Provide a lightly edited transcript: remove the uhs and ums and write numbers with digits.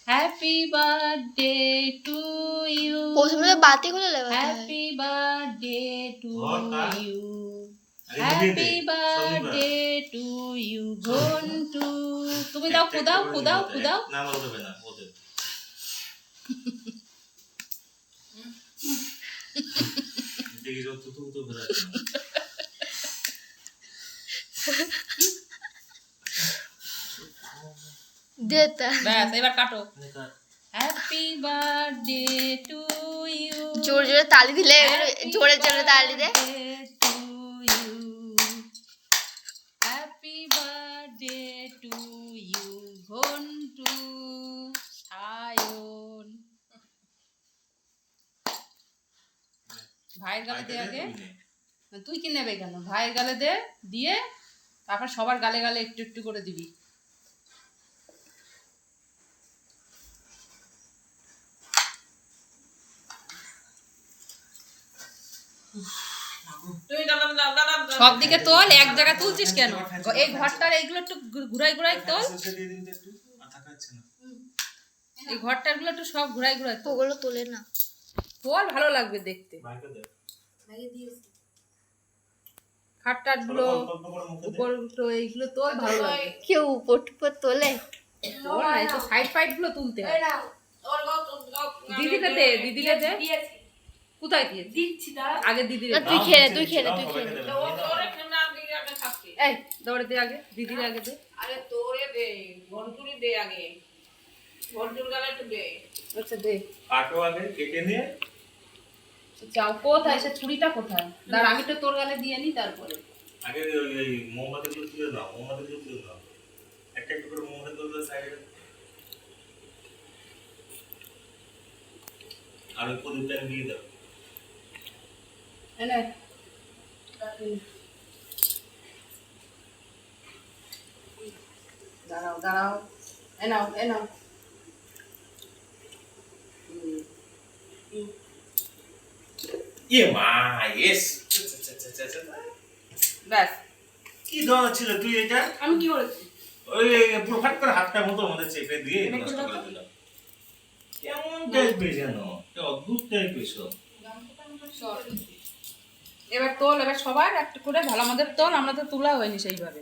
Happy birthday to you. প্রথমে বাতিগুলো লাগাতে হয়। Happy birthday to you. Happy birthday to you Ghontu. তুমি দাও, খুদাও খুদাও খুদাও। না আমার হবে না ওদের। দেখি যত তো বেরা। দেতা ব্যাস এবার কাটো। Happy birthday to you. জোরে জোরে তালি দিলে জোরে জোরে তালি দে। Happy birthday to you Ghontu Sayan. ভাইয়ের গালে দে আগে। তুই কি নেবে কেন? ভাইয়ের গালে দে, দিয়ে তারপর সবার গালে গালে একটু একটু করে দিবি। সব দিকে তোল, এক জায়গায় তুলছিস কেন? এই ঘরটার এইগুলো একটু ঘুরাই ঘুরাই তোল। এই ঘরটার গুলো একটু সব ঘুরাই ঘুরাই তোল। ওগুলো তোলে না, তোল, ভালো লাগবে দেখতে। খাটটার গুলো উপর এইগুলো তোল, ভালো লাগবে। কেউ উপর টুপর তোলে? তোল না, এই তো সাইড ফাইড গুলো তুলতে হয়। দিদিকে দে, দিদিকে দে। কোথায় দিয়ে দিচ্ছি? আগে দিদি তুই খেয়ে তুই খেয়ে তুই খেয়ে এই দৌড়ে দে আগে, দিদির আগে দে। আরে তোরে দে, ঘন্টুরি দে আগে, ঘন্টুর গালে একটু দে। আচ্ছা দে, কাটো আগে কেটে নিয়ে। চাও কোথায়? সে ছুরিটা কোথায়? দাঁড়া, আমি তো তোর গালে দিয়ে নি তারপরে। আগে ওই মোমবাতিগুলো তুলে নাও, মোমবাতিগুলো তুলে নাও। একটা একটা করে মোমবাতিগুলো সাইডে। আর ওই প্রদীপটা দিয়ে দাও। এনে দাঁড়াও দাঁড়াও, এনাও এনাও। ইয়ে মা, ইয়েস। ব্যাস। কি দেওয়া ছিল তুই এটা? আমি কি করেছি? ওই পুরো ফাট করে হাতটা মতো আমাদের চেপে দিয়ে নষ্ট করে দিলাম। কেমন টাইপের যেন, অদ্ভুত টাইপের সব। এবার তোল, এবার সবার একটা করে ভালো আমাদের তোল, আমরা তো তোলা হয়নি সেইভাবে।